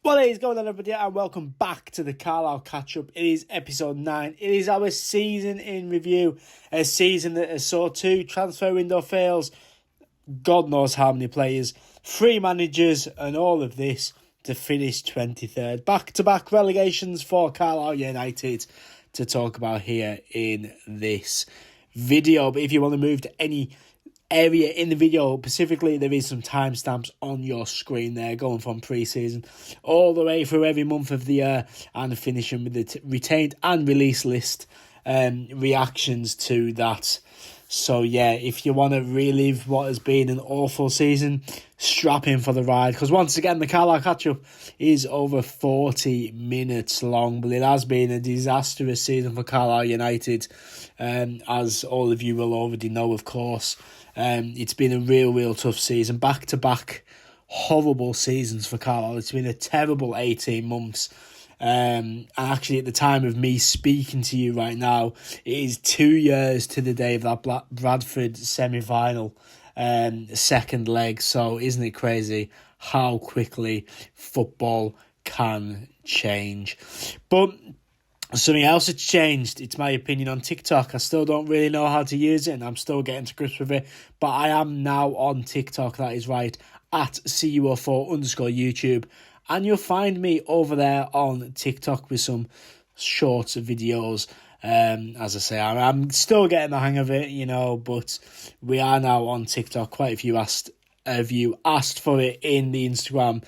What is going on, everybody, and welcome back to the Carlisle Catch-Up. It is episode 9. It is our season in review, a season that saw 2 transfer window fails, God knows how many players, 3 managers, and all of this to finish 23rd. Back-to-back relegations for Carlisle United to talk about here in this video. But if you want to move to any area in the video, specifically, there is some timestamps on your screen there, going from pre-season all the way through every month of the year and finishing with the retained and release list reactions to that. So yeah, if you want to relive what has been an awful season, strap in for the ride, because once again the Carlisle Catch-Up is over 40 minutes long, but it has been a disastrous season for Carlisle United, as all of you will already know, of course. It's been a real tough season, back-to-back horrible seasons for Carlisle. It's been a terrible 18 months. And actually, at the time of me speaking to you right now, it is 2 years to the day of that Bradford semi-final second leg. So isn't it crazy how quickly football can change? But something else has changed. It's my opinion on TikTok. I still don't really know how to use it, and I'm still getting to grips with it. But I am now on TikTok. That is right, at CUFC_YouTube. And you'll find me over there on TikTok with some shorts of videos. As I say, I'm still getting the hang of it, but we are now on TikTok. Quite a few asked for it in the Instagram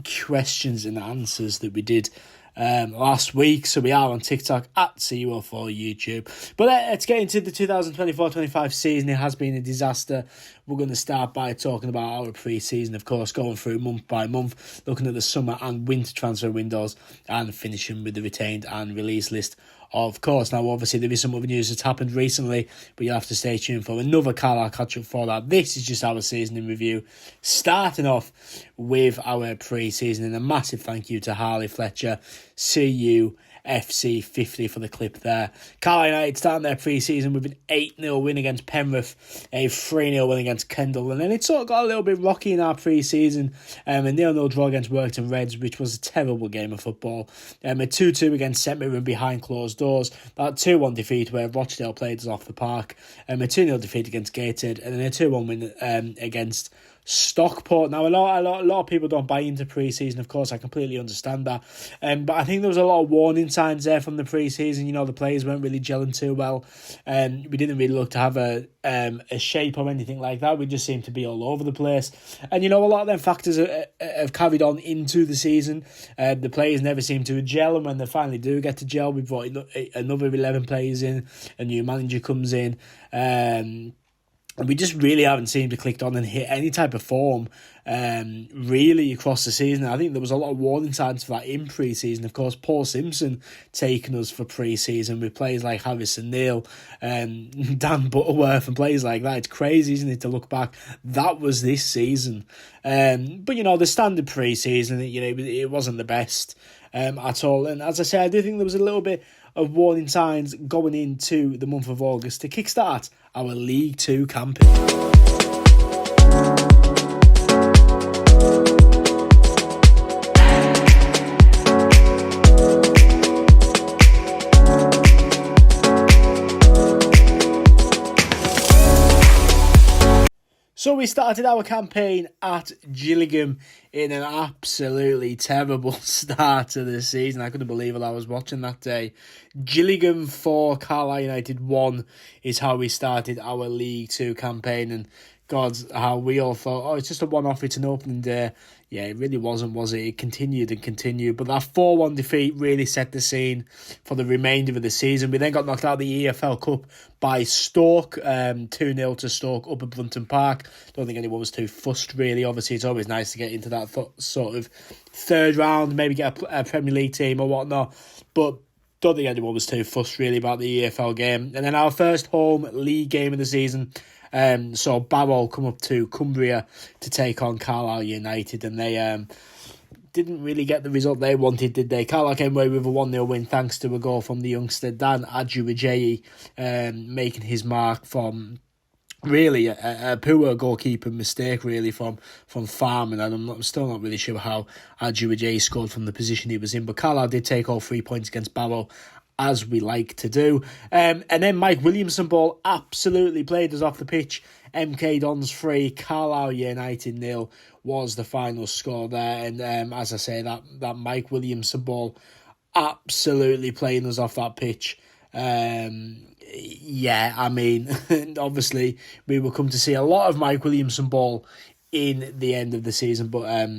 questions and answers that we did last week. So we are on TikTok at CUFC_YouTube. But let's get into the 2024-25 season. It has been a disaster. We're going to start by talking about our pre-season, of course, going through month by month, looking at the summer and winter transfer windows, and finishing with the retained and release list, of course. Now, obviously, there is some other news that's happened recently, but you'll have to stay tuned for another Carlisle Catch-Up for that. This is just our season in review, starting off with our pre-season, and a massive thank you to Harley Fletcher, CUFC 50 for the clip there. Carlisle United starting their pre-season with an 8-0 win against Penrith, a 3-0 win against Kendal, and then it sort of got a little bit rocky in our pre-season. A 0-0 draw against Workington Reds, which was a terrible game of football. A 2-2 against St Mirren behind closed doors. That 2-1 defeat where Rochdale played us off the park. A 2-0 defeat against Gateshead, and then a 2-1 win against Stockport. Now, a lot of people don't buy into pre-season, of course. I completely understand that. But I think there was a lot of warning signs there from the pre-season. The players weren't really gelling too well. We didn't really look to have a shape or anything like that. We just seemed to be all over the place. And, a lot of them factors have carried on into the season. The players never seem to gel, and when they finally do get to gel, we've brought another 11 players in, a new manager comes in, and we just really haven't seemed to click on and hit any type of form really across the season. I think there was a lot of warning signs for that in pre-season. Of course, Paul Simpson taking us for pre-season with players like Harrison Neal, Dan Butterworth and players like that. It's crazy, isn't it, to look back? That was this season. But, the standard pre-season, it wasn't the best at all. And as I say, I do think there was a little bit of warning signs going into the month of August to kickstart our League 2 campaign. So we started our campaign at Gillingham in an absolutely terrible start to the season. I couldn't believe what I was watching that day. Gillingham 4, Carlisle United 1 is how we started our League 2 campaign. And God, how we all thought, it's just a one-off, it's an opening day. Yeah, it really wasn't, was it? It continued and continued. But that 4-1 defeat really set the scene for the remainder of the season. We then got knocked out of the EFL Cup by Stoke, 2-0 to Stoke up at Brunton Park. Don't think anyone was too fussed, really. Obviously, it's always nice to get into that sort of third round, maybe get a Premier League team or whatnot. But don't think anyone was too fussed, really, about the EFL game. And then our first home league game of the season, so Barrow come up to Cumbria to take on Carlisle United, and they didn't really get the result they wanted, did they? Carlisle came away with a 1-0 win thanks to a goal from the youngster Dan Adjuajeyi, making his mark from really a poor goalkeeper mistake really from Farman, and I'm still not really sure how Adjuajay scored from the position he was in, but Carlisle did take all 3 points against Barrow, as we like to do. And then Mike Williamson ball absolutely played us off the pitch. MK Dons 3, Carlisle United 0 was the final score there, and as I say, that Mike Williamson ball absolutely playing us off that pitch. Yeah, I mean, obviously we will come to see a lot of Mike Williamson ball in the end of the season, but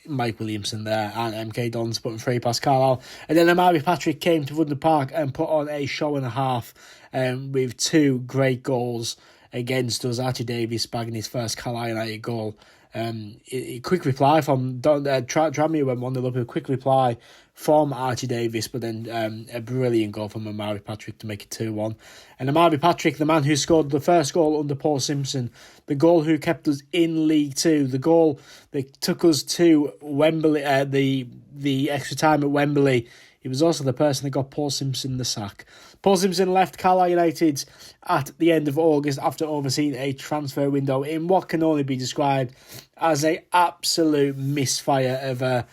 Mike Williamson there and MK Dons putting 3 past Carlisle. And then Amari Patrick came to Woodland Park and put on a show and a half with 2 great goals against us. Archie Davies bagging his first Carlisle United goal. Quick reply from Tranmere went 1-0 up. A quick reply from Archie Davies, but then a brilliant goal from Amari Patrick to make it 2-1. And Amari Patrick, the man who scored the first goal under Paul Simpson, the goal who kept us in League Two, the goal that took us to Wembley, the extra time at Wembley. He was also the person that got Paul Simpson the sack. Paul Simpson left Carlisle United at the end of August after overseeing a transfer window in what can only be described as an absolute misfire of a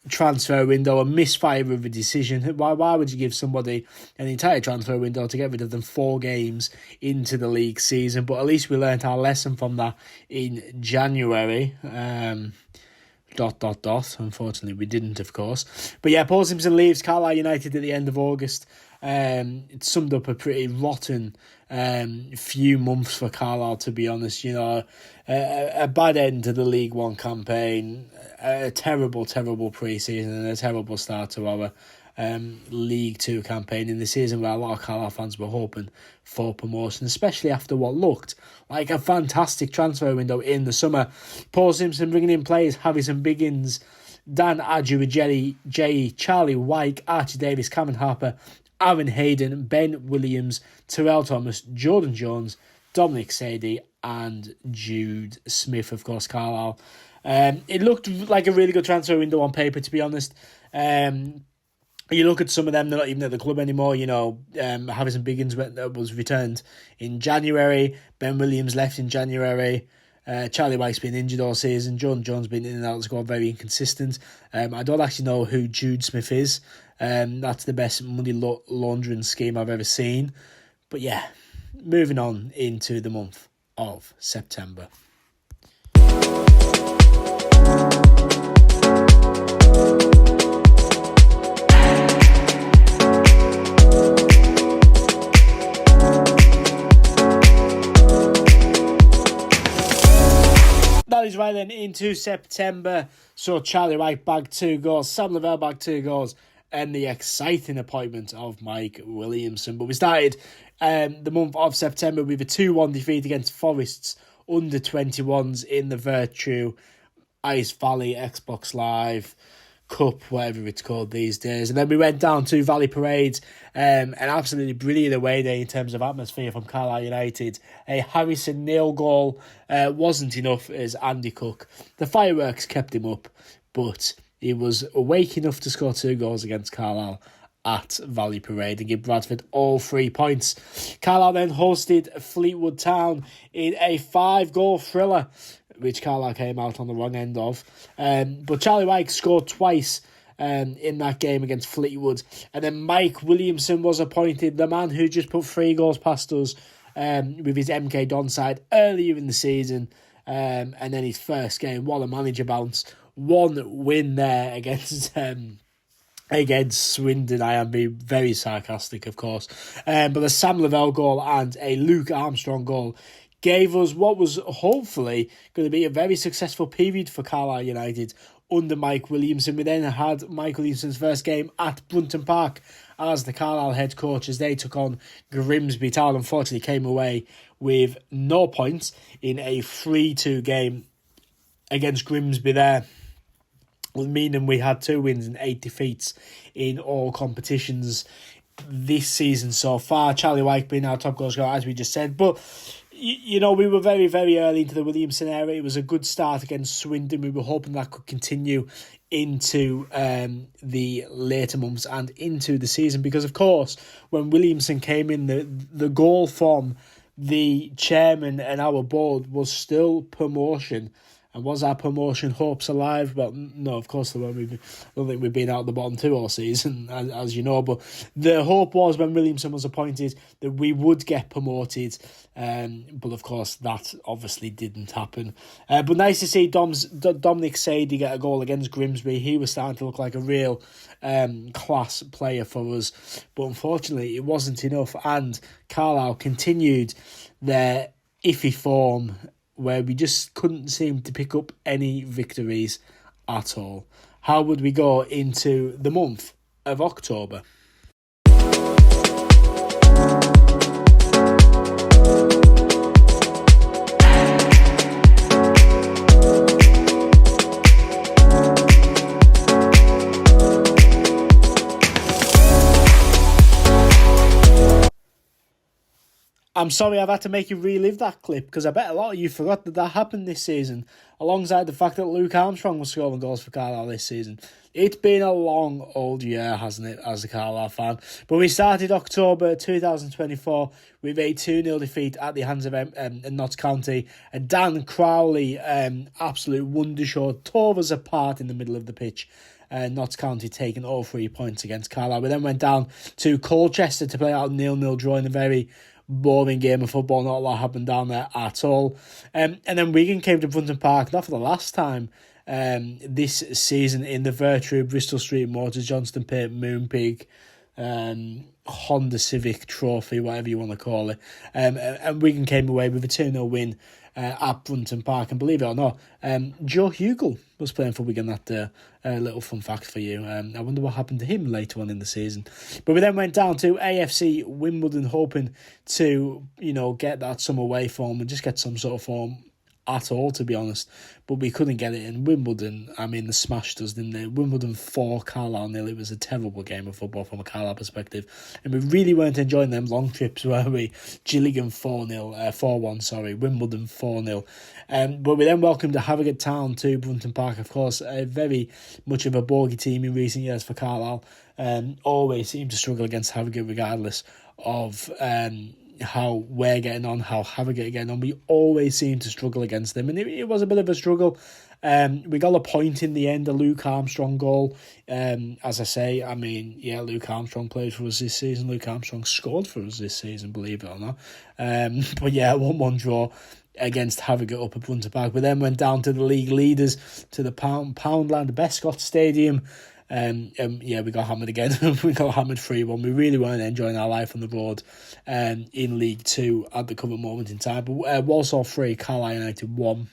transfer window, a misfire of a decision. Why would you give somebody an entire transfer window to get rid of them 4 games into the league season? But at least we learnt our lesson from that in January. Unfortunately, we didn't, of course. But yeah, Paul Simpson leaves Carlisle United at the end of August. It summed up a pretty rotten few months for Carlisle, to be honest. You know, a bad end to the League One campaign, a terrible pre-season, and a terrible start to our League Two campaign in the season where a lot of Carlisle fans were hoping for promotion, especially after what looked like a fantastic transfer window in the summer. Paul Simpson bringing in players Harrison Biggins, Dan Adjuajay, Charlie Wyke, Archie Davis, Cameron Harper, Aaron Hayden, Ben Williams, Terrell Thomas, Jordan Jones, Dominic Sadie, and Jude Smith, of course, Carlisle. It looked like a really good transfer window on paper, to be honest. You look at some of them, they're not even at the club anymore. You know, Harrison Biggins was returned in January. Ben Williams left in January. Charlie Wyke's been injured all season. Jordan Jones been in and out of the squad, very inconsistent. I don't actually know who Jude Smith is. That's the best money laundering scheme I've ever seen. But yeah, moving on into the month of September. That is right then into September. So Charlie Wyke bagged 2 goals, Sam Lavelle bagged 2 goals, and the exciting appointment of Mike Williamson. But we started the month of September with a 2-1 defeat against Forest's under-21s in the Virtue Ice Valley Xbox Live Cup, whatever it's called these days. And then we went down to Valley Parade, an absolutely brilliant away day in terms of atmosphere from Carlisle United. A Harrison Neal goal wasn't enough as Andy Cook. The fireworks kept him up, but he was awake enough to score 2 goals against Carlisle at Valley Parade and give Bradford all 3 points. Carlisle then hosted Fleetwood Town in a 5-goal thriller, which Carlisle came out on the wrong end of. But Charlie Wyke scored twice in that game against Fleetwood. And then Mike Williamson was appointed, the man who just put 3 goals past us with his MK Don side earlier in the season. And then his first game, what a manager bounce. 1 win there against Swindon. I am being very sarcastic, of course. But the Sam Lavelle goal and a Luke Armstrong goal gave us what was hopefully going to be a very successful period for Carlisle United under Mike Williamson. We then had Mike Williamson's first game at Brunton Park as the Carlisle head coach as they took on Grimsby Town. Unfortunately came away with no points in a 3-2 game against Grimsby there, meaning we had 2 wins and 8 defeats in all competitions this season so far. Charlie Wyke being our top goal scorer, as we just said. But you know, we were very, very early into the Williamson era. It was a good start against Swindon. We were hoping that could continue into the later months and into the season because, of course, when Williamson came in, the goal from the chairman and our board was still promotion. And was our promotion hopes alive? Well, no, of course they weren't. I don't think we've been out of the bottom two all season, as you know. But the hope was, when Williamson was appointed, that we would get promoted. But of course, that obviously didn't happen. But nice to see Dominic Sadie get a goal against Grimsby. He was starting to look like a real class player for us. But unfortunately, it wasn't enough. And Carlisle continued their iffy form, where we just couldn't seem to pick up any victories at all. How would we go into the month of October? I'm sorry I've had to make you relive that clip, because I bet a lot of you forgot that happened this season, alongside the fact that Luke Armstrong was scoring goals for Carlisle this season. It's been a long old year, hasn't it, as a Carlisle fan? But we started October 2024 with a 2-0 defeat at the hands of Notts County. And Dan Crowley, absolute wonder show, tore us apart in the middle of the pitch. Notts County taking all 3 points against Carlisle. We then went down to Colchester to play out a 0-0 draw in a very boring game of football. Not a lot happened down there at all. And then Wigan came to Brunton Park, not for the last time this season, in the Virtue Bristol Street Motors Johnston Pitt Moonpig Honda Civic Trophy, whatever you want to call it. And Wigan came away with a 2-0 win at Brunton Park. And believe it or not, Joe Hugel was playing for Wigan that day. A little fun fact for you. I wonder what happened to him later on in the season. But we then went down to AFC Wimbledon, hoping to, get that some away form and just get some sort of form at all, to be honest. But we couldn't get it in Wimbledon. They smashed us, didn't they? Wimbledon 4, Carlisle 0. It was a terrible game of football from a Carlisle perspective. And we really weren't enjoying them long trips, were we? Gillingham 4-1, Wimbledon 4-0. But we then welcomed the Harrogate Town to Brunton Park, of course. A very much of a bogey team in recent years for Carlisle. Always seem to struggle against Harrogate, regardless of how we're getting on, how Harrogate are getting on. We always seem to struggle against them, and it was a bit of a struggle. We got a point in the end, a Luke Armstrong goal. As I say, Luke Armstrong played for us this season. Luke Armstrong scored for us this season, believe it or not. But yeah, 1-1 draw against Harrogate up at Brunton Park. We then went down to the league leaders, to the Poundland, Bescott Stadium. We got hammered again. We got hammered 3-1. We really weren't enjoying our life on the road in League 2 at the current moment in time. But Walsall 3, Carlisle United 1.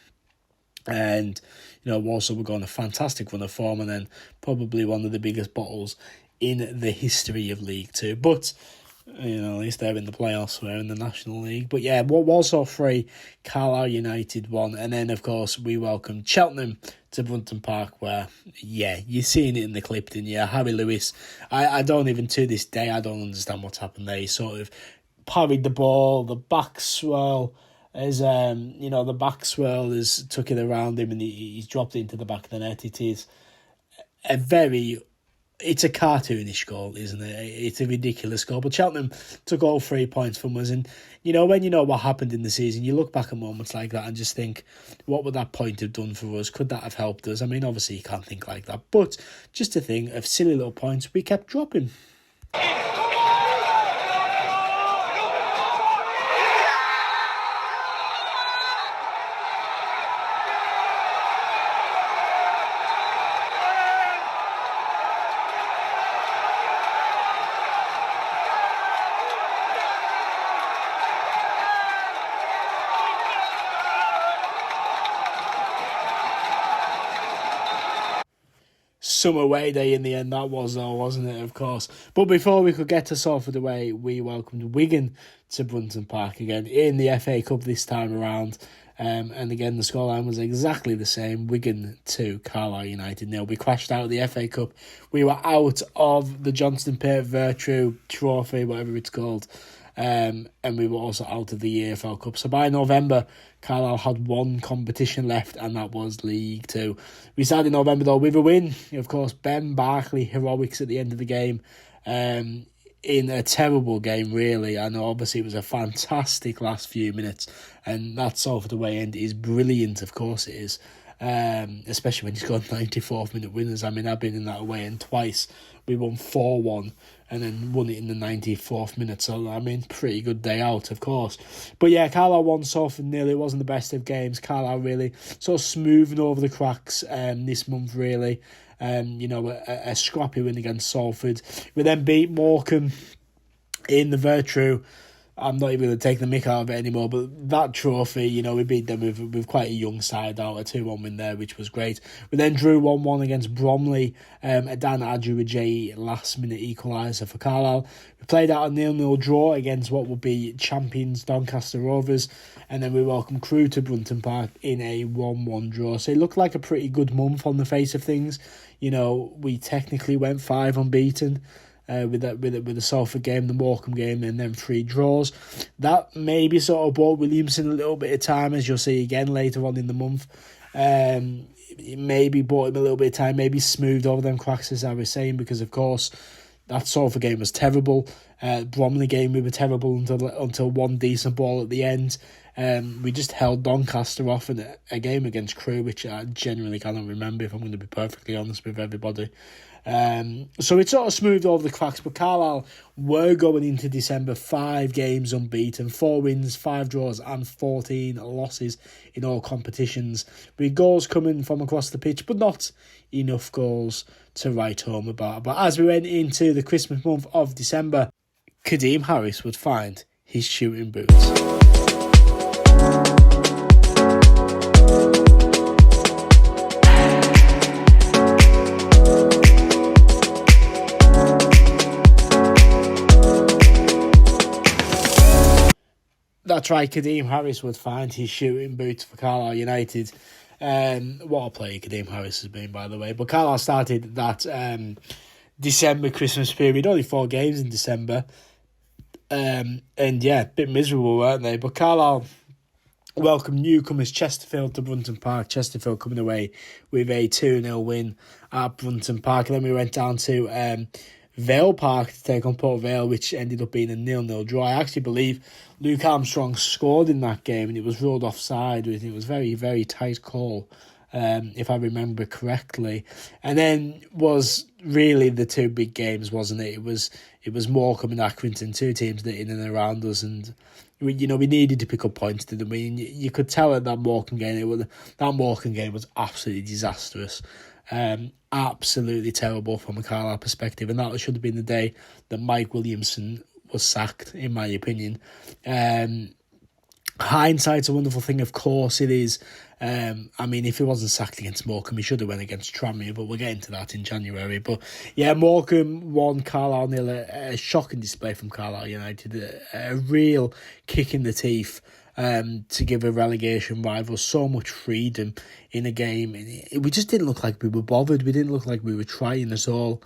And, Walsall were going a fantastic run of form, and then probably one of the biggest bottles in the history of League 2. But at least they're in the playoffs, we're in the National League. But yeah, Walsall 3, Carlisle United 1. And then, of course, we welcomed Cheltenham to Brunton Park, where, you're seeing it in the clip, didn't you? Harry Lewis, I don't even, to this day, I don't understand what's happened there. He sort of parried the ball, the back swirl has took it around him, and he's dropped it into the back of the net. It's a cartoonish goal, isn't it? It's a ridiculous goal. But Cheltenham took all 3 points from us. And, when you know what happened in the season, you look back at moments like that and just think, what would that point have done for us? Could that have helped us? Obviously you can't think like that. But just a thing of silly little points we kept dropping. Some away day in the end, that was, though, wasn't it, of course. But before we could get to Salford away, we welcomed Wigan to Brunton Park again in the FA Cup this time around. And again, the scoreline was exactly the same. Wigan 2, Carlisle United 0. We crashed out of the FA Cup. We were out of the Johnston Pitt Virtue Trophy, whatever it's called. And we were also out of the EFL Cup. So by November, Carlisle had one competition left, and that was League 2. We started in November, though, with a win. Of course, Ben Barkley heroics at the end of the game. in a terrible game, really. I know obviously it was a fantastic last few minutes, and that Salford away end is brilliant, of course it is. Especially when you scored 94th minute winners. I mean, I've been in that away end twice. We won 4-1 and then won it in the 94th minute. So, I mean, pretty good day out, of course. But yeah, Carlisle won Salford nil. It wasn't the best of games. Carlisle really sort of smoothing over the cracks this month, really. A scrappy win against Salford. We then beat Morecambe in the Virtue. I'm not even going to take the mick out of it anymore, but that trophy, we beat them with quite a young side out, a 2-1 win there, which was great. We then drew 1-1 against Bromley, a Dan Adjuajay last-minute equaliser for Carlisle. We played out a 0-0 draw against what will be champions Doncaster Rovers, and then we welcomed Crewe to Brunton Park in a 1-1 draw. So it looked like a pretty good month on the face of things. We technically went 5 unbeaten. With the Salford game, the Morecambe game, and then 3 draws. That maybe sort of bought Williamson a little bit of time, as you'll see again later on in the month. It maybe bought him a little bit of time, maybe smoothed over them cracks, as I was saying, because of course that Salford game was terrible. Bromley game, we were terrible until one decent ball at the end. We just held Doncaster off in a game against Crewe, which I genuinely cannot remember, if I'm going to be perfectly honest with everybody. So it sort of smoothed over the cracks, but Carlisle were going into December 5 games unbeaten, 4 wins, 5 draws and 14 losses in all competitions, with goals coming from across the pitch, but not enough goals to write home about. But as we went into the Christmas month of December, Kadeem Harris would find his shooting boots. That's right, Kadeem Harris would find his shooting boots for Carlisle United. What a player Kadeem Harris has been, by the way. But Carlisle started that December Christmas period, only 4 games in December. And yeah, a bit miserable, weren't they? But Carlisle welcomed newcomers Chesterfield to Brunton Park. Chesterfield coming away with a 2-0 win at Brunton Park. And then we went down to Vale Park to take on Port Vale, which ended up being a 0-0 draw. I actually believe Luke Armstrong scored in that game and it was ruled offside. It was a very, very tight call, if I remember correctly. And then was really the 2 big games, wasn't it? It was Morecambe and Accrington, 2 teams that in and around us, and we needed to pick up points, didn't we? And you could tell at that Morecambe game was absolutely disastrous. Absolutely terrible from a Carlisle perspective, and that should have been the day that Mike Williamson was sacked, in my opinion. Hindsight's a wonderful thing, of course it is. I mean, if he wasn't sacked against Morecambe, he should have went against Tranmere, but we'll get into that in January. But yeah, Morecambe won, Carlisle nil. A shocking display from Carlisle United, a real kick in the teeth. To give a relegation rival so much freedom in a game. We just didn't look like we were bothered. We didn't look like we were trying at all,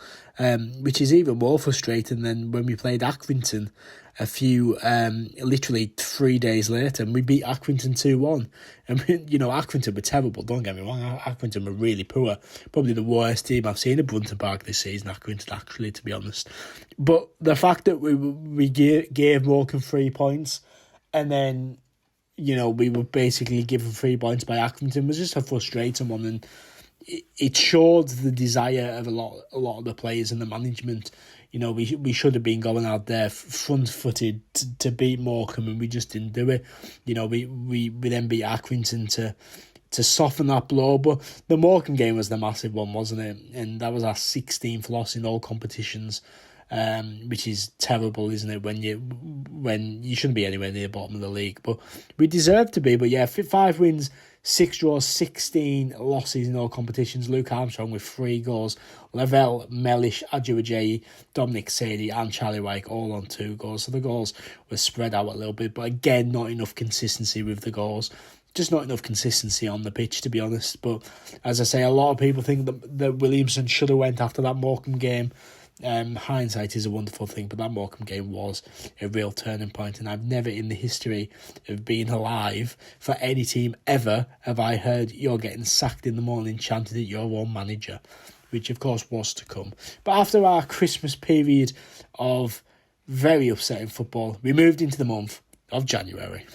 which is even more frustrating than when we played Accrington literally 3 days later, and we beat Accrington 2-1. And, Accrington were terrible, don't get me wrong. Accrington were really poor. Probably the worst team I've seen at Brunton Park this season, Accrington, actually, to be honest. But the fact that we gave Morecambe 3 points, and then we were basically given 3 points by Accrington was just a frustrating one, and it showed the desire of a lot of the players and the management. We should have been going out there front-footed to beat Morecambe, and we just didn't do it. We then beat Accrington to soften that blow, but the Morecambe game was the massive one, wasn't it? And that was our 16th loss in all competitions. Which is terrible, isn't it? When you shouldn't be anywhere near the bottom of the league, but we deserve to be. But yeah, 5 wins, 6 draws, 16 losses in all competitions. Luke Armstrong with 3 goals. Lavelle, Mellish, Adjuajay, Dominic Sadie and Charlie Wyke all on 2 goals. So the goals were spread out a little bit, but again, not enough consistency with the goals. Just not enough consistency on the pitch, to be honest. But as I say, a lot of people think that Williamson should have went after that Morecambe game. Hindsight is a wonderful thing, but that Morecambe game was a real turning point, and I've never in the history of being alive for any team ever have I heard you're getting sacked in the morning chanted at your own manager, which of course was to come. But after our Christmas period of very upsetting football. We moved into the month of January.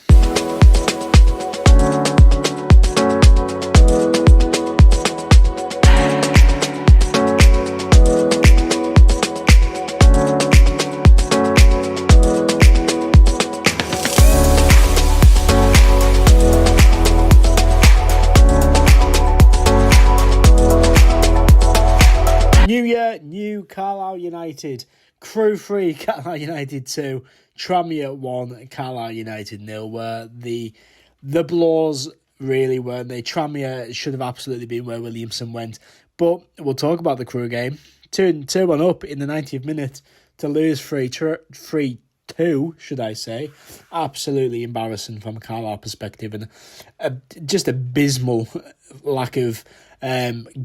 New year, new Carlisle United. Crew 3, Carlisle United 2. Tranmere 1, Carlisle United 0. Where the blows really weren't they? Tranmere should have absolutely been where Williamson went. But we'll talk about the Crew game. 2-1 up in the 90th minute to lose 3-2, should I say. Absolutely embarrassing from a Carlisle perspective, and just abysmal lack of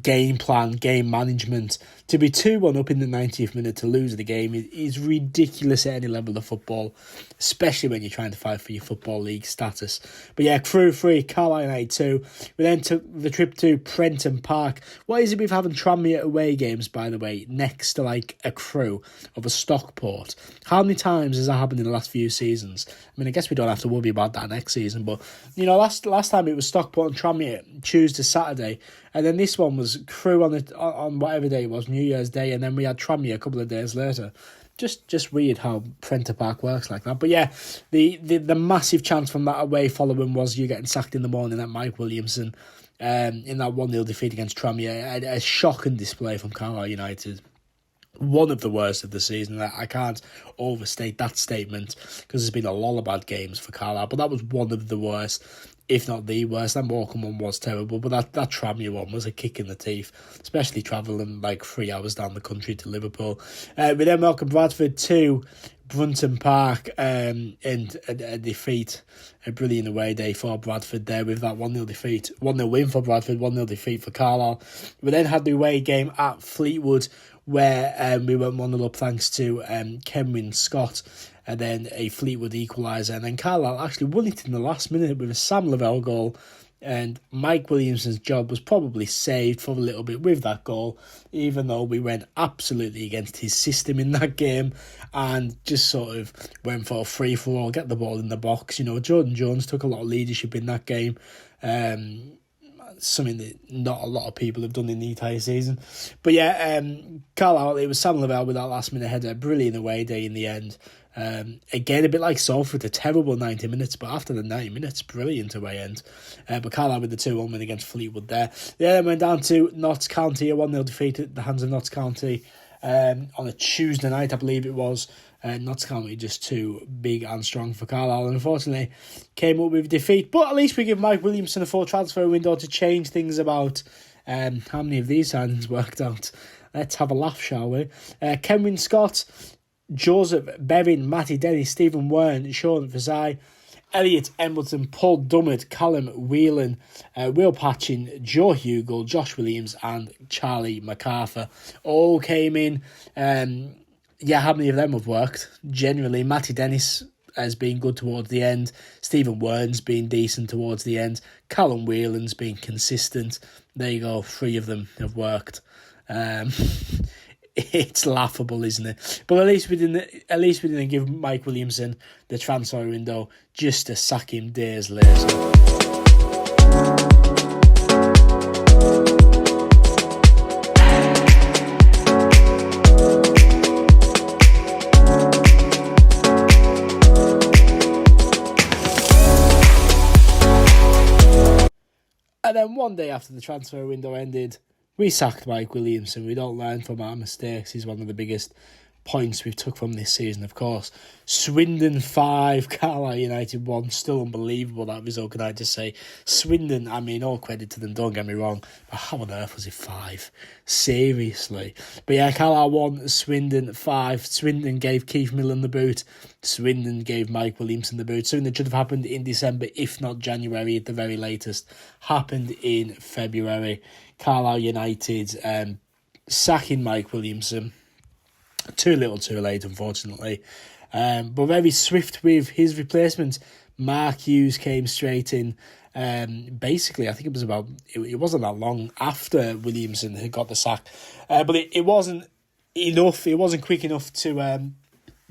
game plan, game management. To be 2-1 up in the 90th minute to lose the game is ridiculous at any level of football, especially when you're trying to fight for your Football League status. But yeah, Crew 3, Carlisle United 2. We then took the trip to Prenton Park. What is it with having Tranmere away games, by the way, next to like a Crew of a Stockport? How many times has that happened in the last few seasons? I mean, I guess we don't have to worry about that next season, but you know, last time it was Stockport and Tranmere Tuesday, Saturday, and then this one was Crew on whatever day it was, New Year's Day, and then we had Tranmere a couple of days later. Just weird how Prenton Park works like that. But yeah, the massive chance from that away following was you getting sacked in the morning at Mike Williamson in that 1-0 defeat against Tranmere. A shocking display from Carlisle United. One of the worst of the season. I can't overstate that statement because there's been a lot of bad games for Carlisle, but that was one of the worst, if not the worst. That Morecambe one was terrible, but that Tranmere one was a kick in the teeth, especially travelling like 3 hours down the country to Liverpool. We then welcome Bradford to Brunton Park and a defeat, a brilliant away day for Bradford there with that 1-0 defeat, 1-0 win for Bradford, 1-0 defeat for Carlisle. We then had the away game at Fleetwood, where we went 1-0 up thanks to Kenwyn Scott, and then a Fleetwood equaliser. And then Carlisle actually won it in the last minute with a Sam Lavelle goal, and Mike Williamson's job was probably saved for a little bit with that goal, even though we went absolutely against his system in that game and just sort of went for a free-for-all, get the ball in the box. You know, Jordan Jones took a lot of leadership in that game. Something that not a lot of people have done in the entire season. But yeah, Carlisle, it was Sam Lavelle with that last minute header, brilliant away day in the end. Again, a bit like Salford, a terrible 90 minutes, but after the 90 minutes, brilliant away end. But Carlisle with the 2-1 win against Fleetwood there. Then went down to Notts County, a 1-0 defeat at the hands of Notts County on a Tuesday night, I believe it was. Notts County just too big and strong for Carlisle, and unfortunately came up with defeat. But at least we give Mike Williamson a full transfer window to change things about. How many of these signings worked out? Let's have a laugh, shall we? Kenwyn Scott, Joseph Bevan, Matty Dennis, Stephen Wern, Sean Versai, Elliot Embleton, Paul Dummett, Callum Whelan, Will Patchin, Joe Hugel, Josh Williams and Charlie MacArthur all came in. Yeah, how many of them have worked? Generally, Matty Dennis has been good towards the end. Stephen Wern's been decent towards the end. Callum Whelan's been consistent. There you go, 3 of them have worked. It's laughable, isn't it? But at least we didn't give Mike Williamson the transfer window just to sack him days later. And then one day after the transfer window ended, we sacked Mike Williamson. We don't learn from our mistakes. He's one of the biggest points we've took from this season, of course. Swindon 5, Carlisle United 1. Still unbelievable, that result, can I just say. Swindon, I mean, all credit to them, don't get me wrong. But how on earth was it 5? Seriously. But yeah, Carlisle 1, Swindon 5. Swindon gave Keith Millen the boot. Swindon gave Mike Williamson the boot. Something that should have happened in December, if not January at the very latest. Happened in February. Carlisle United sacking Mike Williamson. Too little too late, unfortunately. But very swift with his replacement. Mark Hughes came straight in. Basically, I think it wasn't that long after Williamson had got the sack. But it wasn't enough. It wasn't quick enough to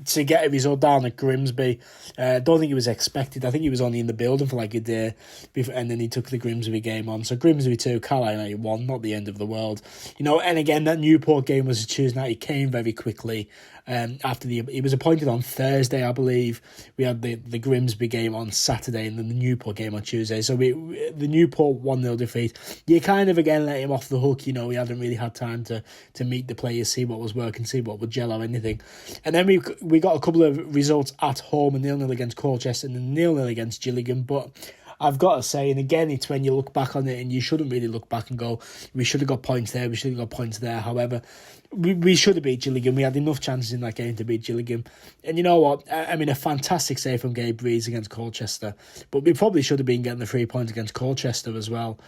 to get a result down at Grimsby. Don't think it was expected. I think he was only in the building for like a day, before, and then he took the Grimsby game on. So Grimsby 2, Carlisle United 1, not the end of the world. And again, that Newport game was a Tuesday night. It came very quickly. He was appointed on Thursday, I believe. We had the Grimsby game on Saturday and then the Newport game on Tuesday. So the Newport 1-0 defeat, you kind of again let him off the hook. We hadn't really had time to meet the players, see what was working, see what would gel or anything. And then we got a couple of results at home, a 0-0 against Colchester and a 0-0 against Gillingham. But I've got to say, and again, it's when you look back on it and you shouldn't really look back and go, we should have got points there, we should have got points there. However, we should have beat Gillingham. We had enough chances in that game to beat Gillingham. And you know what? I mean, a fantastic save from Gabe Breeze against Colchester. But we probably should have been getting the 3 points against Colchester as well.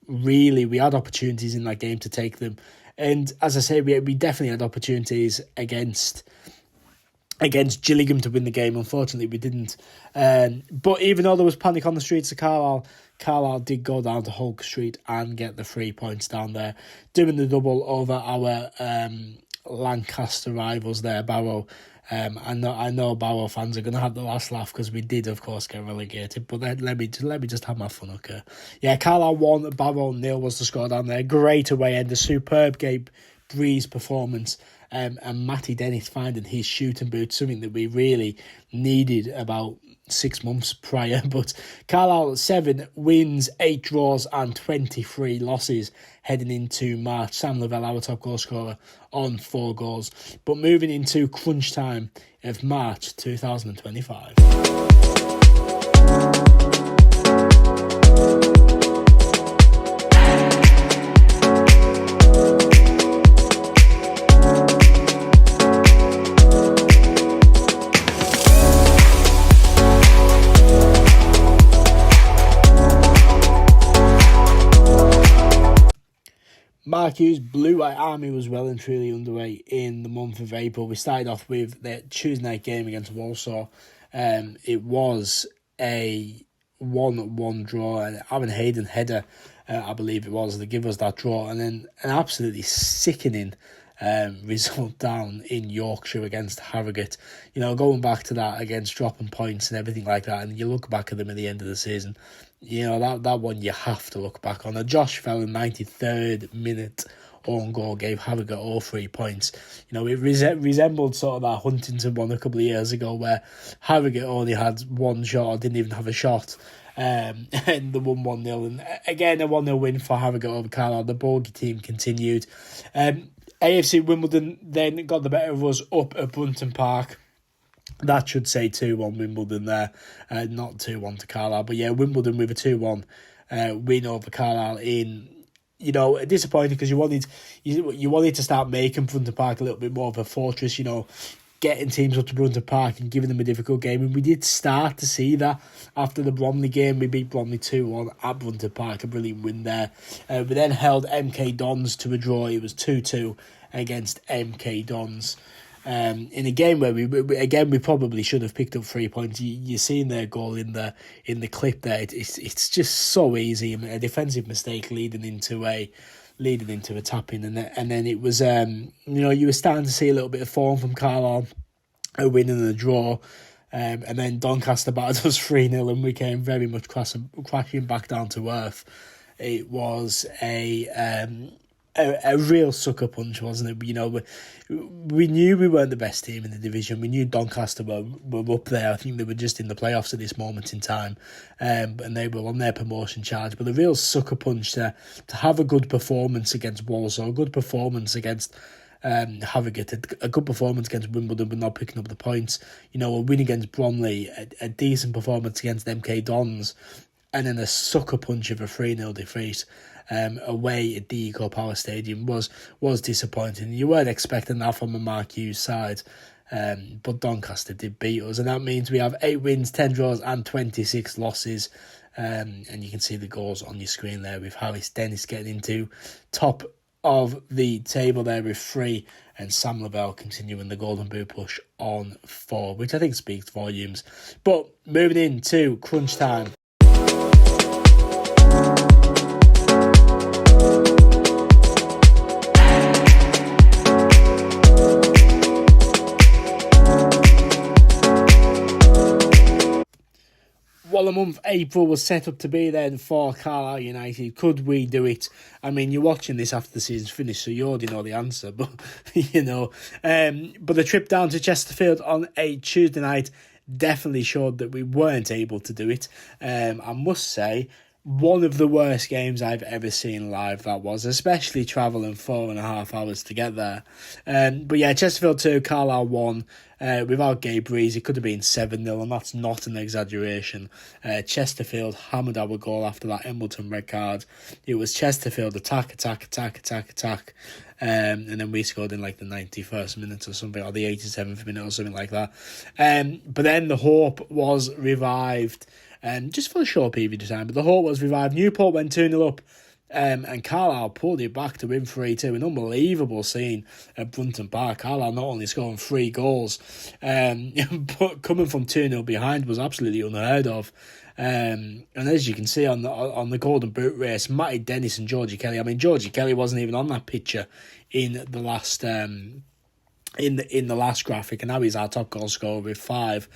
Really, we had opportunities in that game to take them. And as I say, we definitely had opportunities against Gillingham to win the game. Unfortunately, we didn't. But even though there was panic on the streets of Carlisle did go down to Hulk Street and get the 3 points down there, doing the double over our Lancaster rivals there, Barrow. I know Barrow fans are going to have the last laugh because we did, of course, get relegated. But let me just have my fun, okay? Yeah, Carlisle 1, Barrow 0 was the score down there. Great away end, a superb Gabe Breeze performance. And Matty Dennis finding his shooting boots, something that we really needed about 6 months prior. But Carlisle 7 wins, 8 draws and 23 losses heading into March. Sam Lavelle, our top goal scorer, on 4 goals. But moving into crunch time of March 2025. Mark Hughes' Blue White Army was well and truly underway in the month of April. We started off with the Tuesday night game against Walsall. It was a 1-1 draw, and Aaron Hayden header, I believe it was, to give us that draw, and then an absolutely sickening result down in Yorkshire against Harrogate. Going back to that against dropping points and everything like that, and you look back at them at the end of the season, that one you have to look back on. Josh Fell in 93rd minute own goal gave Harrogate all 3 points. It resembled sort of that Huntington one a couple of years ago where Harrogate only had one shot or didn't even have a shot. And the 1-1-0. And again, a 1-0 win for Harrogate over Carlisle. The bogey team continued. AFC Wimbledon then got the better of us up at Brunton Park. That should say 2-1 Wimbledon there, not 2-1 to Carlisle. But yeah, Wimbledon with a 2-1 win over Carlisle in, disappointing because you wanted to start making Brunton Park a little bit more of a fortress, getting teams up to Brunton Park and giving them a difficult game. And we did start to see that after the Bromley game. We beat Bromley 2-1 at Brunton Park, a brilliant win there. We then held MK Dons to a draw. It was 2-2 against MK Dons. In a game where we probably should have picked up 3 points. You're seeing their goal in the clip there. It's just so easy. A defensive mistake leading into a tap-in, and then it was you were starting to see a little bit of form from Carlisle, a win and a draw, and then Doncaster battered us 3-0, and we came very much crashing back down to earth. It was a real sucker punch, wasn't it? We knew we weren't the best team in the division. We knew Doncaster were up there. I think they were just in the playoffs at this moment in time, and they were on their promotion charge. But a real sucker punch to have a good performance against Walsall, a good performance against Harrogate, a good performance against Wimbledon but not picking up the points. A win against Bromley, a decent performance against MK Dons, and then a sucker punch of a 3-0 defeat away at the Eco Power Stadium was disappointing. You weren't expecting that from a Mark Hughes side, but Doncaster did beat us, and that means we have 8 wins, 10 draws and 26 losses. And you can see the goals on your screen there with Harris Dennis getting into top of the table there with 3, and Sam Lavelle continuing the Golden Boot push on 4, which I think speaks volumes. But moving into crunch time. the month April was set up to be then for Carlisle United. Could we do it? I mean, you're watching this after the season's finished, so you already know the answer. But, but the trip down to Chesterfield on a Tuesday night definitely showed that we weren't able to do it. I must say, one of the worst games I've ever seen live, that was, especially travelling 4.5 hours to get there. But yeah, Chesterfield 2, Carlisle 1, without Gabe Rees, it could have been 7-0, and that's not an exaggeration. Chesterfield hammered our goal after that Embleton red card. It was Chesterfield attack, and then we scored in like the 91st minute or something, or the 87th minute or something like that. But then the hope was revived. Just for a short period of time, but the hope was revived. Newport went 2-0 up, and Carlisle pulled it back to win 3-2. An unbelievable scene at Brunton Park. Carlisle not only scoring 3 goals, but coming from 2-0 behind was absolutely unheard of. And as you can see on the Golden Boot race, Matty Dennis and Georgie Kelly. I mean, Georgie Kelly wasn't even on that picture in the last. In the last graphic, and now he's our top goal scorer with 5.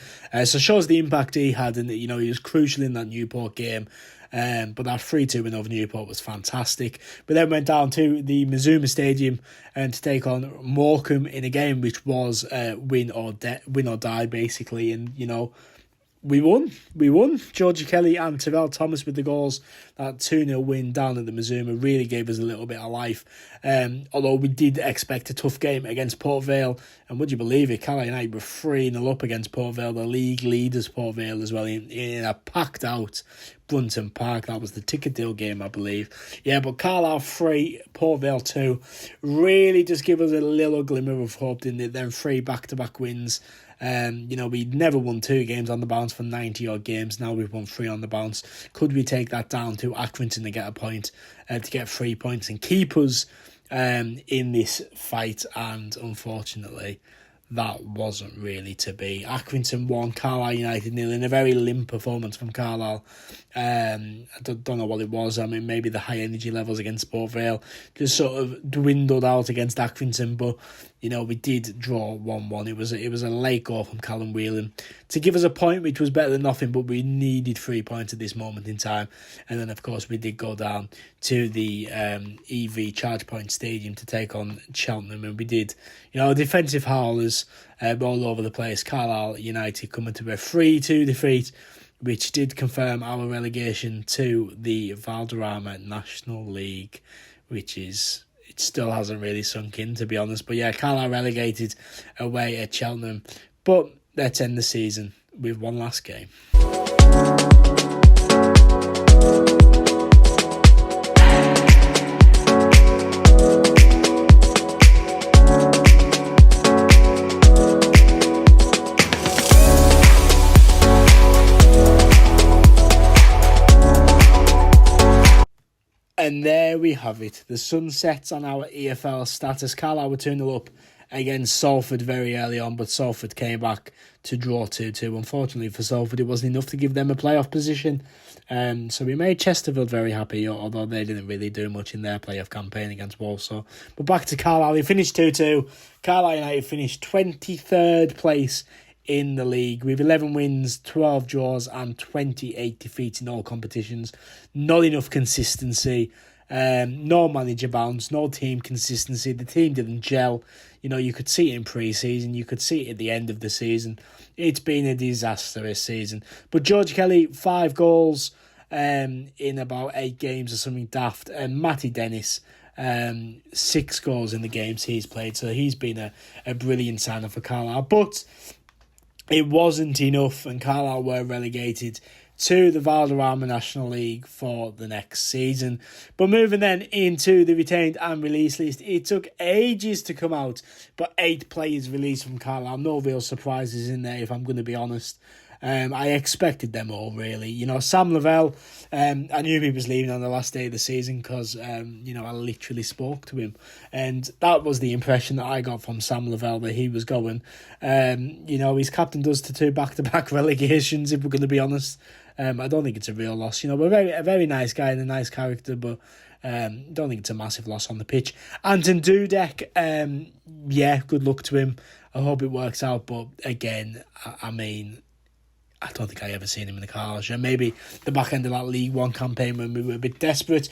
So shows the impact he had, and he was crucial in that Newport game. But that 3-2 win over Newport was fantastic. But then went down to the Mazuma Stadium and to take on Morecambe in a game which was win or die basically, and we won. Georgie Kelly and Terrell Thomas with the goals. That 2-0 win down at the Mazuma really gave us a little bit of life. Although we did expect a tough game against Port Vale. And would you believe it, Carlisle United were 3-0 up against Port Vale, the league leaders Port Vale as well, in a packed out Brunton Park. That was the ticket deal game, I believe. Yeah, but Carlisle 3, Port Vale 2 really just give us a little glimmer of hope, didn't it? Then 3 back-to-back wins. We'd never won 2 games on the bounce for 90-odd games. Now we've won 3 on the bounce. Could we take that down to Accrington to get a point, to get 3 points and keep us in this fight? And unfortunately, that wasn't really to be. Accrington 1, Carlisle United 0 in a very limp performance from Carlisle. I don't know what it was. I mean, maybe the high energy levels against Port Vale just sort of dwindled out against Accrington, but we did draw 1-1. It was a late goal from Callum Whelan to give us a point, which was better than nothing, but we needed 3 points at this moment in time. And then, of course, we did go down to the EV Charge Point Stadium to take on Cheltenham, and we did, defensive howlers all over the place. Carlisle United coming to a 3-2 defeat, which did confirm our relegation to the Valderrama National League, which is... It still hasn't really sunk in, to be honest. But yeah, Carlisle relegated away at Cheltenham. But let's end the season with one last game. And there we have it. The sun sets on our EFL status. Carlisle were 2-0 up against Salford very early on, but Salford came back to draw 2-2. Unfortunately for Salford, it wasn't enough to give them a playoff position. So we made Chesterfield very happy, although they didn't really do much in their playoff campaign against Walsall. But back to Carlisle, they finished 2-2. Carlisle United finished 23rd place in the league with 11 wins, 12 draws and 28 defeats in all competitions. Not enough consistency, no manager bounce, no team consistency. The team didn't gel. You could see it in pre-season, you could see it at the end of the season. It's been a disastrous season. But George Kelly, 5 goals in about 8 games or something daft. And Matty Dennis, 6 goals in the games he's played. So he's been a brilliant signer for Carlisle. But it wasn't enough, and Carlisle were relegated to the Valderrama National League for the next season. But moving then into the retained and released list, it took ages to come out, but 8 players released from Carlisle. No real surprises in there, if I'm going to be honest. I expected them all, really. Sam Lavelle, I knew he was leaving on the last day of the season because, I literally spoke to him. And that was the impression that I got from Sam Lavelle, that he was going. His captain does to 2 back-to-back relegations, if we're going to be honest. I don't think it's a real loss. But a very nice guy and a nice character, but don't think it's a massive loss on the pitch. Anton Dudek, good luck to him. I hope it works out. But again, I mean... I don't think I ever seen him in the Carlisle shirt. Maybe the back end of that League One campaign when we were a bit desperate.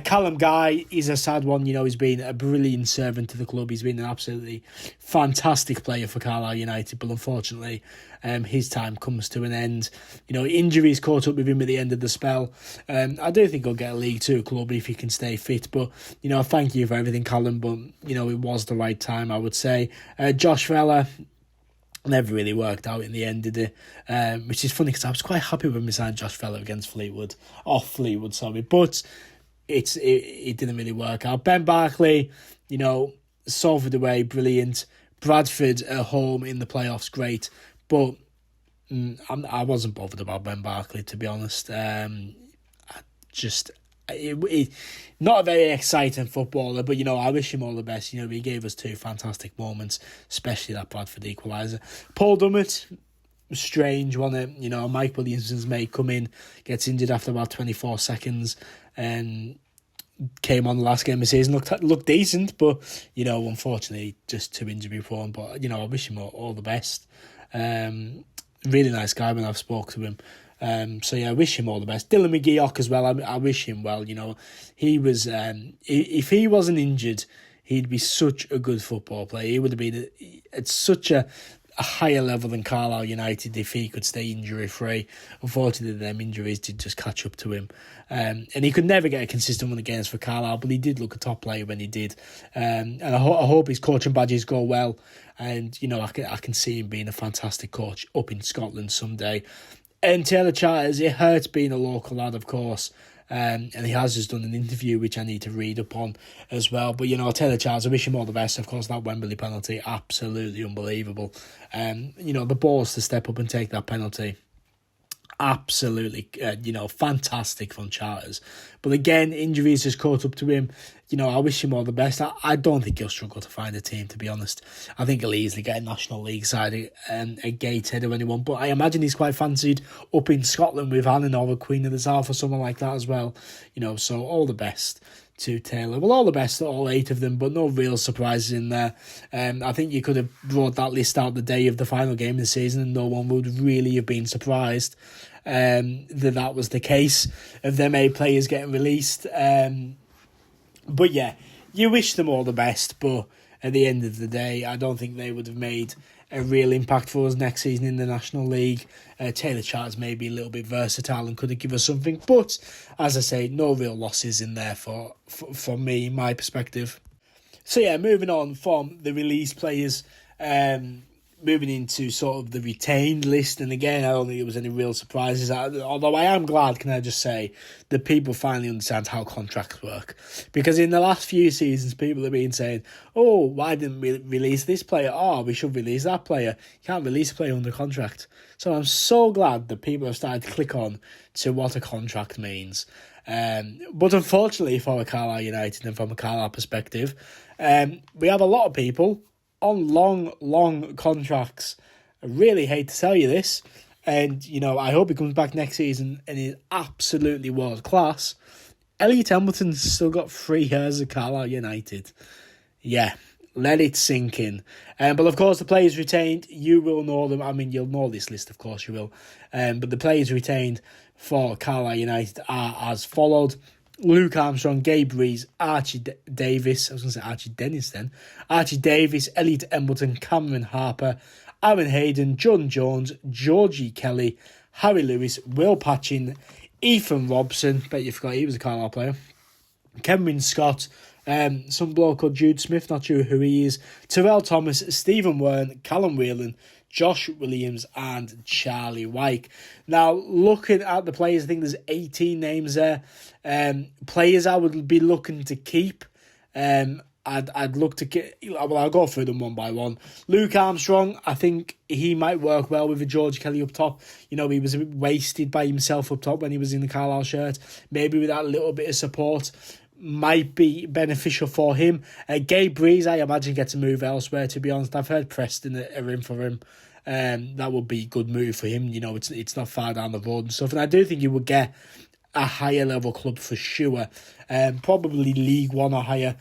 Callum Guy is a sad one. He's been a brilliant servant to the club. He's been an absolutely fantastic player for Carlisle United, but unfortunately, his time comes to an end. Injuries caught up with him at the end of the spell. I do think he'll get a League Two club if he can stay fit. But thank you for everything, Callum. But it was the right time, I would say. Josh Vella never really worked out in the end, did it? Which is funny because I was quite happy when we signed Josh Vella against Fleetwood. But it didn't really work out. Ben Barkley, Salford away, brilliant. Bradford at home in the playoffs, great. But I wasn't bothered about Ben Barkley, to be honest. Not a very exciting footballer, but I wish him all the best. He gave us 2 fantastic moments, especially that Bradford equaliser. Paul Dummett, strange, wasn't it? Mike Williamson's mate come in, gets injured after about 24 seconds, and came on the last game of the season, looked decent, but unfortunately just too injury prone. But I wish him all the best. Really nice guy when I've spoke to him. I wish him all the best. Dylan McGeoch as well. I wish him well. He was. If he wasn't injured, he'd be such a good football player. He would have been at such a higher level than Carlisle United if he could stay injury free. Unfortunately, them injuries did just catch up to him, and he could never get a consistent one against for Carlisle. But he did look a top player when he did, and I hope his coaching badges go well. And I can see him being a fantastic coach up in Scotland someday. And Taylor Charters, it hurts being a local lad, of course, and he has just done an interview which I need to read up on as well. But Taylor Charters, I wish him all the best. Of course, that Wembley penalty, absolutely unbelievable. The balls to step up and take that penalty, absolutely, fantastic from Charters. But again, injuries has caught up to him. I wish him all the best. I don't think he'll struggle to find a team, to be honest. I think he'll easily get a National League side, a Gateshead or anyone. But I imagine he's quite fancied up in Scotland with Annan or Queen of the South or someone like that as well. So all the best to Taylor. Well, all the best to all 8 of them, but no real surprises in there. I think you could have brought that list out the day of the final game of the season and no one would really have been surprised that was the case of them 8 players getting released. But yeah, you wish them all the best, but at the end of the day, I don't think they would have made a real impact for us next season in the National League. Taylor Charters may be a little bit versatile and could have given us something, but as I say, no real losses in there for me, my perspective. So yeah, moving on from the released players, moving into sort of the retained list, and again, I don't think there was any real surprises, although I am glad, can I just say, that people finally understand how contracts work. Because in the last few seasons, people have been saying, oh, why didn't we release this player? Oh, we should release that player. You can't release a player under contract. So I'm so glad that people have started to click on to what a contract means. But unfortunately for Carlisle United and from a Carlisle perspective, we have a lot of people on long contracts. I really hate to tell you this, and I hope he comes back next season and is absolutely world class. Elliot Embleton's still got 3 years at Carlisle United. Yeah, let it sink in. But of course, the players retained, you will know them. I mean, you'll know this list, of course you will. But the players retained for Carlisle United are as followed: Luke Armstrong, Gabe Rees, Archie Davis. I was going to say Archie Dennis then. Archie Davis, Elliot Embleton, Cameron Harper, Aaron Hayden, John Jones, Georgie Kelly, Harry Lewis, Will Patchin, Ethan Robson. Bet you forgot he was a Carlisle player. Cameron Scott, some bloke called Jude Smith, not sure who he is. Terrell Thomas, Stephen Wern, Callum Whelan, Josh Williams and Charlie Wyke. Now, looking at the players, I think there's 18 names there. Players I would be looking to keep. I'd look to get. Well, I'll go through them one by one. Luke Armstrong, I think he might work well with a George Kelly up top. He was a bit wasted by himself up top when he was in the Carlisle shirt. Maybe with that little bit of support might be beneficial for him. Gabe Breeze, I imagine, gets a move elsewhere, to be honest. I've heard Preston are in for him. That would be a good move for him. It's not far down the road and stuff. And I do think he would get a higher level club for sure. Probably League One or higher.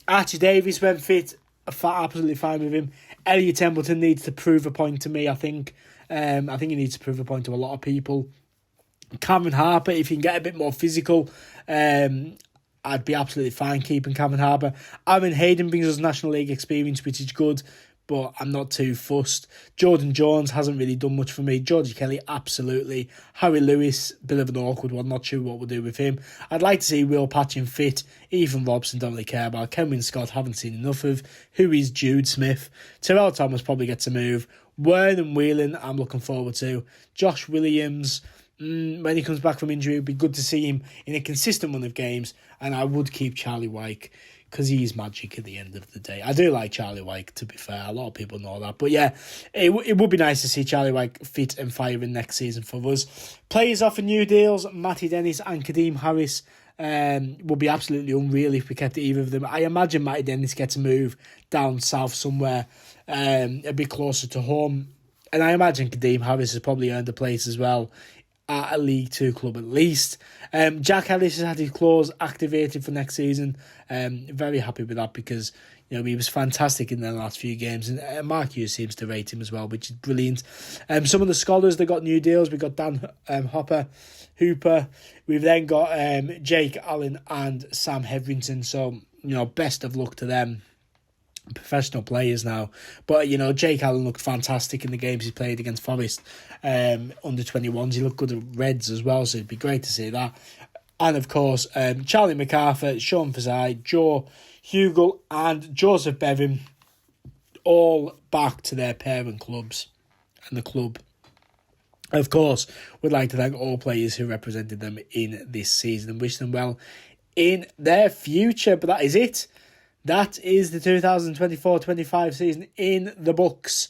Archie Davis went fit. absolutely fine with him. Elliot Templeton needs to prove a point to me, I think. I think he needs to prove a point to a lot of people. Cameron Harper, if he can get a bit more physical, I'd be absolutely fine keeping Cameron Harper. Aaron Hayden brings us National League experience, which is good, but I'm not too fussed. Jordan Jones hasn't really done much for me. Georgie Kelly, absolutely. Harry Lewis, bit of an awkward one. Not sure what we'll do with him. I'd like to see Will Patchen fit. Ethan Robson, don't really care about. Kenwyn Scott, haven't seen enough of. Who is Jude Smith? Terrell Thomas probably gets a move. Werner Whelan, I'm looking forward to. Josh Williams, when he comes back from injury, it would be good to see him in a consistent run of games. And I would keep Charlie Wyke, because he's magic at the end of the day. I do like Charlie Wyke, to be fair. A lot of people know that. But yeah, it would be nice to see Charlie Wyke fit and firing next season for us. Players offer new deals. Matty Dennis and Kadeem Harris would be absolutely unreal if we kept either of them. I imagine Matty Dennis gets a move down south somewhere a bit closer to home. And I imagine Kadeem Harris has probably earned a place as well at a League 2 club at least. Jack Ellis has had his clause activated for next season. Very happy with that because he was fantastic in the last few games, and Mark Hughes seems to rate him as well, which is brilliant. Some of the scholars, they got new deals. We've got Dan Hooper. We've then got Jake Allen and Sam Hetherington. So best of luck to them. Professional players now, but Jake Allen looked fantastic in the games he played against Forest under 21s. He looked good at Reds as well, so it'd be great to see that. And of course, Charlie MacArthur, Sean Fazai, Joe Hugel, and Joseph Bevan, all back to their parent clubs, and the club, of course, would like to thank all players who represented them in this season and wish them well in their future. But that is it. That is the 2024-25 season in the books.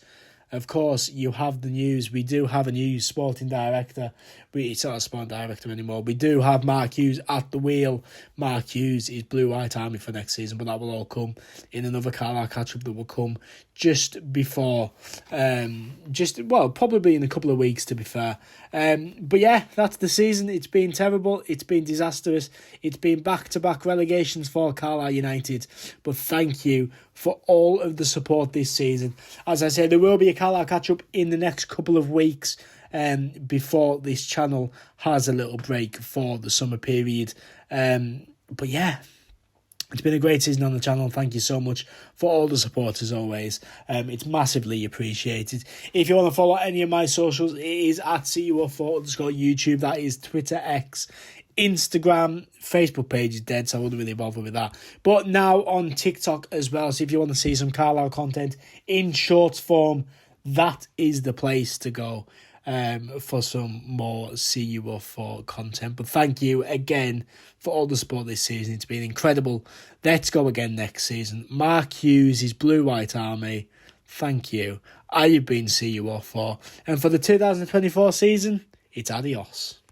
Of course, you have the news. We do have a new sporting director. It's not a sporting director anymore. We do have Mark Hughes at the wheel. Mark Hughes is Blue-White Army for next season, but that will all come in another Carlisle catch-up that will come just before, probably in a couple of weeks, to be fair. But yeah, that's the season. It's been terrible. It's been disastrous. It's been back-to-back relegations for Carlisle United. But thank you for all of the support this season. As I said, there will be a Carlisle catch-up in the next couple of weeks before this channel has a little break for the summer period. But yeah, it's been a great season on the channel. Thank you so much for all the support as always. It's massively appreciated. If you want to follow any of my socials, it is at CUFC_YouTube. That is Twitter, X, Instagram. Facebook page is dead, so I wouldn't really bother with that. But now on TikTok as well. So if you want to see some Carlisle content in short form, that is the place to go for some more CUF4 content. But thank you again for all the support this season. It's been incredible. Let's go again next season. Mark Hughes, his Blue-White Army. Thank you. I have been CUF4. And for the 2024 season, it's adios.